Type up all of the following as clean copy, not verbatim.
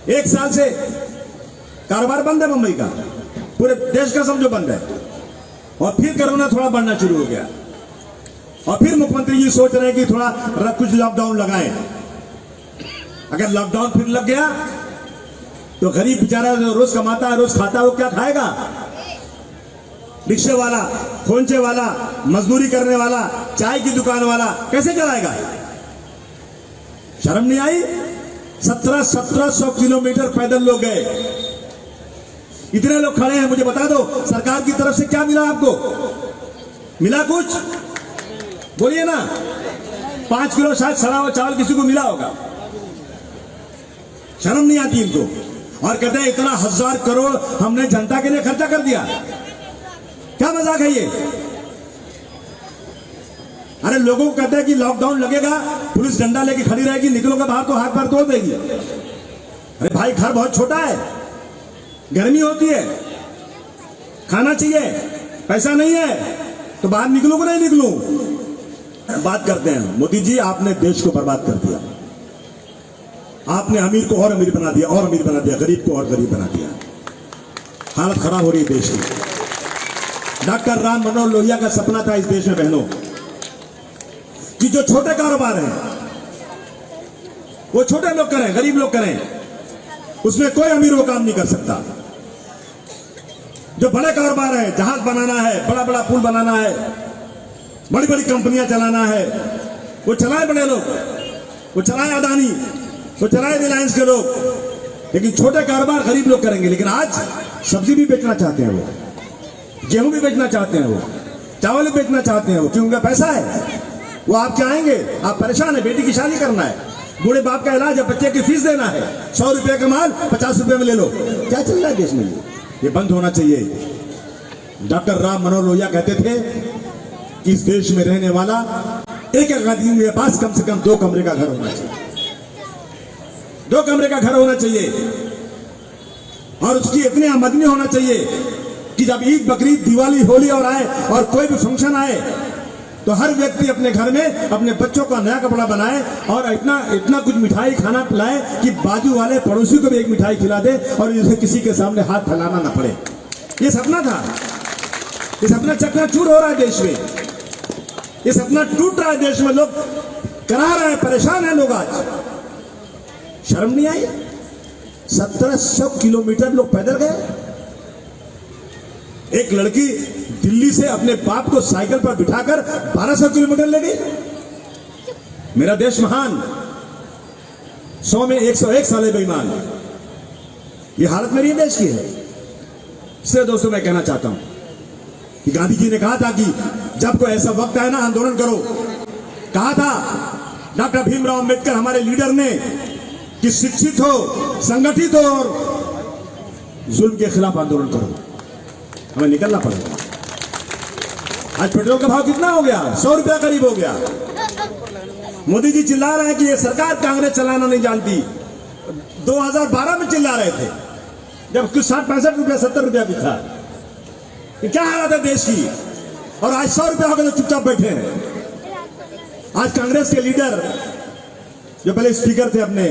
1 साल से कारोबार बंद है मुंबई का, पूरे देश का समझो बंद है। और फिर कोरोना थोड़ा बढ़ना शुरू हो गया और फिर मुख्यमंत्री जी सोच रहे हैं कि थोड़ा कुछ लॉकडाउन लगाएं। अगर लॉकडाउन फिर लग गया तो गरीब बेचारा जो रोज कमाता है, रोज खाता है, वो क्या खाएगा? रिक्शे वाला, फोनचे वाला, मजदूरी करने वाला, चाय की दुकान वाला कैसे चलाएगा? शर्म नहीं आई? 1700 किलोमीटर पैदल लोग गए। इतने लोग खड़े हैं, मुझे बता दो सरकार की तरफ से क्या मिला आपको? मिला कुछ? बोलिए ना। 5 किलो शायद सड़ा हुआ चावल किसी को मिला होगा। शर्म नहीं आती इनको? और कहते हैं इतना 1000 करोड़ हमने जनता के लिए खर्चा कर दिया। क्या मजाक है ये? अरे लोगों को कहते हैं कि लॉकडाउन लगेगा, पुलिस डंडा लेके खड़ी रहेगी, निकलोगे बाहर तो हाथ पैर तोड़ देगी। अरे भाई घर बहुत छोटा है, गर्मी होती है, खाना चाहिए, पैसा नहीं है तो बाहर निकलूं कि नहीं निकलूं? बात करते हैं मोदी जी, आपने देश को बर्बाद कर दिया। आपने अमीर को और अमीर बना दिया, और अमीर बना दिया, गरीब को और गरीब बना दिया। हालत खराब हो रही है देश की। डॉक्टर राम मनोहर लोहिया का सपना था इस देश में बहनों कि जो छोटे कारोबार हैं वो छोटे लोग करें, गरीब लोग करें, उसमें कोई अमीर वो काम नहीं कर सकता। जो बड़े कारोबार है, जहाज बनाना है, बड़ा बड़ा पुल बनाना है, बड़ी बड़ी कंपनियां चलाना है, वो चलाए बड़े लोग, वो चलाए अदानी, वो चलाए रिलायंस के लोग, लेकिन छोटे कारोबार गरीब लोग करेंगे। लेकिन आज सब्जी भी बेचना चाहते हैं, वो गेहूं भी बेचना चाहते हैं, वो चावल भी बेचना चाहते हैं, वो क्यों? उनका पैसा है। वो आपके आएंगे, आप परेशान है, बेटी की शादी करना है, बूढ़े बाप का इलाज है, बच्चे की फीस देना है, 100 रुपए का माल 50 रुपए में ले लो। क्या चल रहा है देश में? ये बंद होना चाहिए। डॉक्टर राम मनोहर लोहिया कहते थे कि इस देश में रहने वाला एक आदमी के पास कम से कम 2 कमरे का घर होना चाहिए, 2 कमरे का घर होना चाहिए। और उसकी इतनी आमदनी होना चाहिए कि जब ईद, बकरीद, दिवाली, होली और आए और कोई भी फंक्शन आए तो हर व्यक्ति अपने घर में अपने बच्चों का नया कपड़ा बनाए और इतना कुछ मिठाई खाना पिलाए कि बाजू वाले पड़ोसी को भी एक मिठाई खिला दे और इसे किसी के सामने हाथ फैलाना ना पड़े। ये सपना था। ये सपना चकनाचूर हो रहा है देश में। ये सपना टूट रहा है देश में। लोग करा रहे हैं, परेशान है लोग। आज शर्म नहीं आई? 1700 किलोमीटर लोग पैदल गए। एक लड़की दिल्ली से अपने बाप को साइकिल पर बिठाकर 1200 किलोमीटर ले गई। मेरा देश महान, 100 में 101 साले बेईमान। ये हालत मेरी देश की है। इसलिए दोस्तों मैं कहना चाहता हूं कि गांधी जी ने कहा था कि जब कोई ऐसा वक्त आए ना, आंदोलन करो। कहा था डॉक्टर भीमराव अंबेडकर हमारे लीडर ने कि शिक्षित हो, संगठित हो और जुल्म के खिलाफ आंदोलन करो। हमें निकलना पड़ेगा। आज पेट्रोल का भाव कितना हो गया? 100 रुपया करीब हो गया। मोदी जी चिल्ला रहे हैं कि ये सरकार कांग्रेस चलाना नहीं जानती। 2012 में चिल्ला रहे थे जब कुछ 60-65 रुपया, 70 रुपया भी था। क्या हालत है देश की? और आज 100 रुपया हो गया तो चुपचाप बैठे हैं। आज कांग्रेस के लीडर जो पहले स्पीकर थे अपने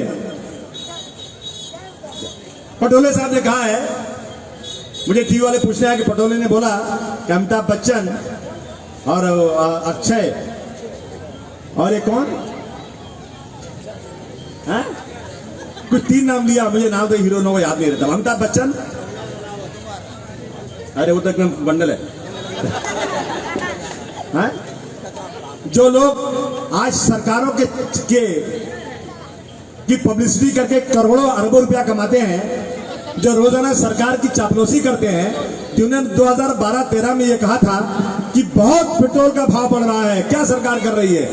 पटोले साहब ने कहा है, मुझे टीवी वाले पूछ रहे हैं कि पटोले ने बोला कि अमिताभ बच्चन और अक्षय और एक कौन है, कुछ 3 नाम लिया, मुझे नाम तो हीरो नो याद नहीं रहता। अमिताभ बच्चन, अरे वो तो एकदम बंडल है। जो लोग आज सरकारों की पब्लिसिटी करके करोड़ों अरबों रुपया कमाते हैं, जो रोजाना सरकार की चापलूसी करते हैं, जिन्होंने 2012-13 में ये कहा था कि बहुत पेट्रोल का भाव बढ़ रहा है, क्या सरकार कर रही है,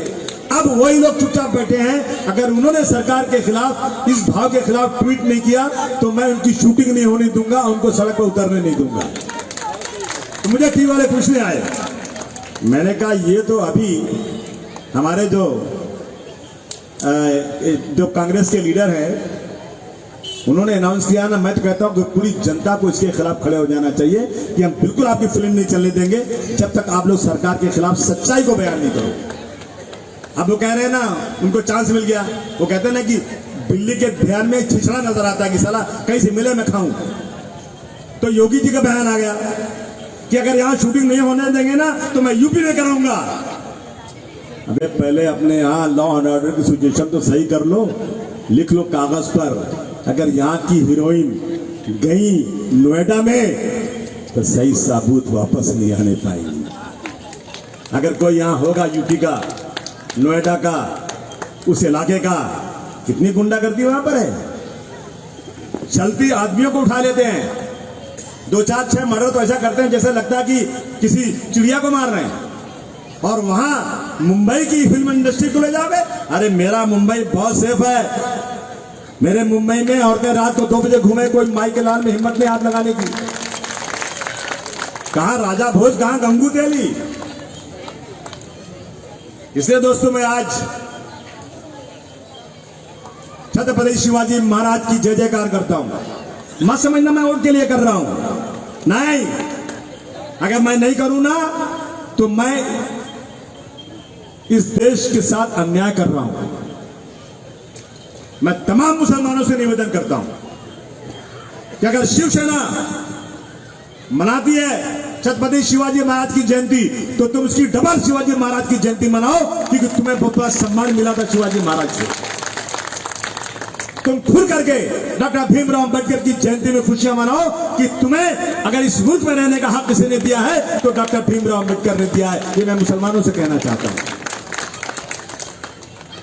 अब वही लोग चुपचाप बैठे हैं। अगर उन्होंने सरकार के खिलाफ, इस भाव के खिलाफ ट्वीट नहीं किया तो मैं उनकी शूटिंग नहीं होने दूंगा, उनको सड़क पर उतरने नहीं दूंगा। तो मुझे टीवी वाले पूछने आए, मैंने कहा ये तो अभी हमारे जो कांग्रेस के लीडर हैं उन्होंने अनाउंस किया ना। मैं तो कहता हूं कि पूरी जनता को इसके खिलाफ खड़े हो जाना चाहिए कि हम बिल्कुल आपकी फिल्म नहीं चलने देंगे जब तक आप लोग सरकार के खिलाफ सच्चाई को बयान नहीं करो। अब वो कह रहे हैं ना, उनको चांस मिल गया। वो कहते हैं ना कि बिल्ली के ध्यान में छिछड़ा नजर आता है कि साला कहीं से मिले मैं खाऊं। तो योगी जी का बयान आ गया कि अगर यहां शूटिंग नहीं होने देंगे ना तो मैं यूपी में कराऊंगा। अबे पहले अपने यहाँ लॉ एंड ऑर्डर की सिचुएशन तो सही कर लो, लिख लो कागज पर। अगर यहाँ की हीरोइन गई नोएडा में तो सही साबूत वापस नहीं आने पाएंगी। अगर कोई यहाँ होगा यूपी का, नोएडा का, उस इलाके का, कितनी गुंडागर्दी वहां पर है। चलती आदमियों को उठा लेते हैं, 2 4 6 मर्डर तो ऐसा करते हैं जैसे लगता है कि किसी चिड़िया को मार रहे हैं। और वहां मुंबई की फिल्म इंडस्ट्री को ले जाओगे, अरे मेरा मुंबई बहुत सेफ है। मेरे मुंबई में औरतें रात को 2 बजे घूमे, कोई माई के लाल में हिम्मत नहीं हाथ लगाने की। कहां राजा भोज, कहां गंगू तेली। इसलिए दोस्तों मैं आज छत्रपति शिवाजी महाराज की जय जयकार करता हूं। मत समझना मैं वोट के लिए कर रहा हूं, नहीं। अगर मैं नहीं करूं ना तो मैं इस देश के साथ अन्याय कर रहा हूं। मैं तमाम मुसलमानों से निवेदन करता हूं कि अगर शिवसेना मनाती है छत्रपति शिवाजी महाराज की जयंती तो तुम उसकी डबल शिवाजी महाराज की जयंती मनाओ, क्योंकि तुम्हें बहुत बड़ा सम्मान मिला था शिवाजी महाराज से। तुम खुल करके डॉक्टर भीमराव अंबेडकर की जयंती में खुशियां मनाओ कि तुम्हें अगर इस मुल्क में रहने का हक किसी ने दिया है तो डॉक्टर भीमराव अंबेडकर ने दिया है। ये मैं मुसलमानों से कहना चाहता हूं।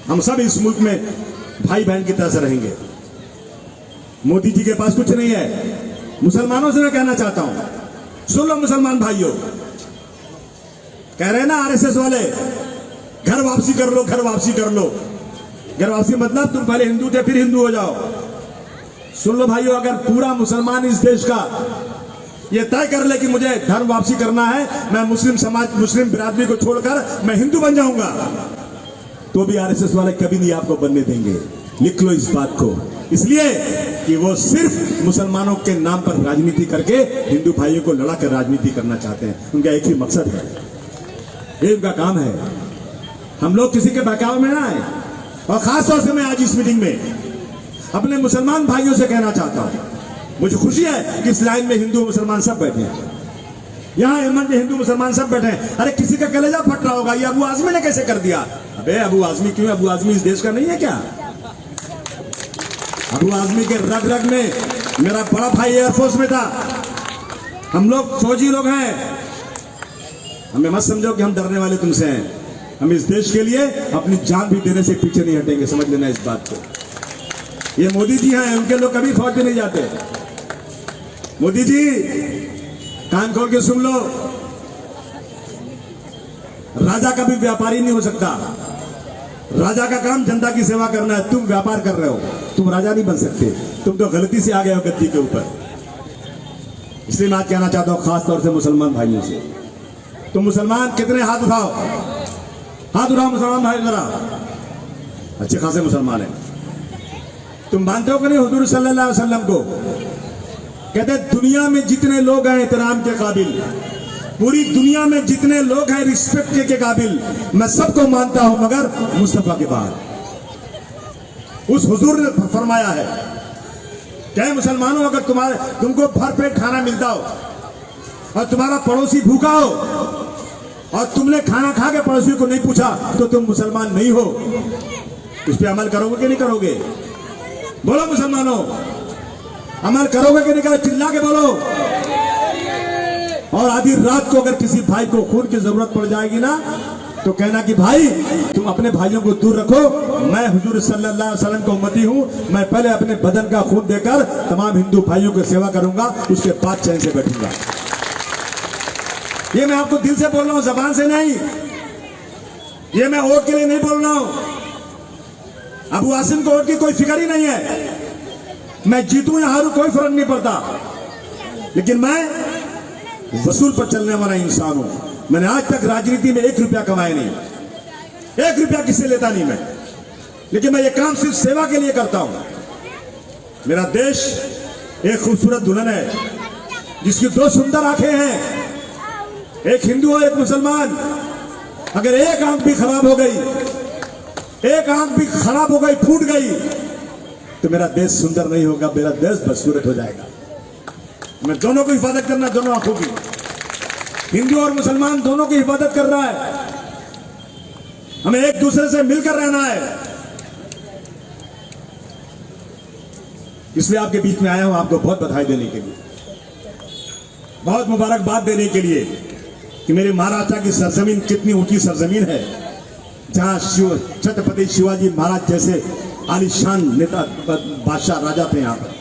हम सब इस मुल्क में भाई बहन की तरह से रहेंगे। मोदी जी के पास कुछ नहीं है। मुसलमानों से मैं कहना चाहता हूं, सुन लो मुसलमान भाइयों, कह रहे हैं ना आरएसएस वाले, घर वापसी कर लो, घर वापसी कर लो। घर वापसी मतलब तुम पहले हिंदू थे फिर हिंदू हो जाओ। सुन लो भाइयों, अगर पूरा मुसलमान इस देश का ये तय कर ले कि मुझे धर्म वापसी करना है, मैं मुस्लिम समाज, मुस्लिम बिरादरी को छोड़कर मैं हिंदू बन जाऊंगा, तो भी आरएसएस वाले कभी नहीं आपको बनने देंगे। लिख लो इस बात को, इसलिए कि वो सिर्फ मुसलमानों के नाम पर राजनीति करके हिंदू भाइयों को लड़ा कर राजनीति करना चाहते हैं। उनका एक ही मकसद है, ये उनका काम है। हम लोग किसी के बहकावे में ना आए। और खासतौर से मैं आज इस मीटिंग में अपने मुसलमान भाइयों से कहना चाहता हूं, मुझे खुशी है कि इस लाइन में हिंदू मुसलमान सब बैठे हैं, यहां हेमंत में हिंदू मुसलमान सब बैठे हैं। अरे किसी का कलेजा फट रहा होगा, ये अबू आजमी ने कैसे कर दिया। अबे अबू आजमी क्यों, अबू आजमी इस देश का नहीं है क्या। अबू आजमी के रग रग में, मेरा बड़ा भाई एयरफोर्स में था, हम लोग फौजी लोग हैं। हमें मत समझो कि हम डरने वाले तुमसे हैं। हम इस देश के लिए अपनी जान भी देने से पीछे नहीं हटेंगे, समझ लेना इस बात को। ये मोदी जी हैं, उनके लोग कभी फौज में नहीं जाते। मोदी जी कान खोल के सुन लो, राजा कभी व्यापारी नहीं हो सकता। राजा का काम जनता की सेवा करना है। तुम व्यापार कर रहे हो, तुम राजा नहीं बन सकते। तुम तो गलती से आ गए हो गद्दी के ऊपर। इसलिए मैं आज कहना चाहता हूं खास तौर से मुसलमान भाइयों से, तुम मुसलमान कितने हाथ उठाओ, हाथ उठाओ मुसलमान भाई जरा, अच्छे खासे मुसलमान हैं। तुम मानते हो कि नहीं हुजूर सल्लल्लाहु अलैहि वसल्लम को, कहते दुनिया में जितने लोग हैं एहतराम के काबिल, पूरी दुनिया में जितने लोग हैं रिस्पेक्ट के काबिल, मैं सबको मानता हूं मगर मुस्तफा के बाद। उस हुजूर ने फरमाया है, क्या मुसलमानों, अगर तुमको भरपेट खाना मिलता हो और तुम्हारा पड़ोसी भूखा हो और तुमने खाना खा के पड़ोसी को नहीं पूछा तो तुम मुसलमान नहीं हो। इस पे अमल करोगे कि नहीं करोगे? बोलो मुसलमानों, अमल करोगे कि नहीं करोगे? चिल्ला के बोलो। और आधी रात को अगर किसी भाई को खून की जरूरत पड़ जाएगी ना तो कहना कि भाई तुम अपने भाइयों को दूर रखो, मैं हुजूर सल्लल्लाहु अलैहि वसल्लम का उम्मती हूं, मैं पहले अपने बदन का खून देकर तमाम हिंदू भाइयों की सेवा करूंगा, उसके बाद चैन से बैठूंगा। ये मैं आपको दिल से बोल रहा हूं, जबान से नहीं। ये मैं वोट के लिए नहीं बोल रहा हूं। अबू आसिम को वोट की कोई फिक्र ही नहीं है। मैं जीतूं या हारूं कोई फर्क नहीं पड़ता, लेकिन मैं वसूल पर चलने वाला इंसान हूं। मैंने आज तक राजनीति में 1 रुपया कमाया नहीं, 1 रुपया किससे लेता नहीं मैं, लेकिन मैं ये काम सिर्फ सेवा के लिए करता हूं। मेरा देश एक खूबसूरत दुल्हन है जिसकी 2 सुंदर आंखें हैं, एक हिंदू और एक मुसलमान। अगर एक आंख भी खराब हो गई, एक आंख भी खराब हो गई, फूट गई, तो मेरा देश सुंदर नहीं होगा, मेरा देश बदसूरत हो जाएगा। मैं दोनों को हिफाजत करना, दोनों आंखों की, हिंदू और मुसलमान दोनों की हिफाजत कर रहा है। हमें एक दूसरे से मिलकर रहना है। इसलिए आपके बीच में आया हूं, आपको बहुत बधाई देने के लिए, बहुत मुबारकबाद देने के लिए कि मेरे महाराष्ट्र की सरजमीन कितनी ऊंची सरजमीन है, जहां छत्रपति शिवाजी महाराज जैसे आलिशान नेता बादशाह राजा थे। यहां पर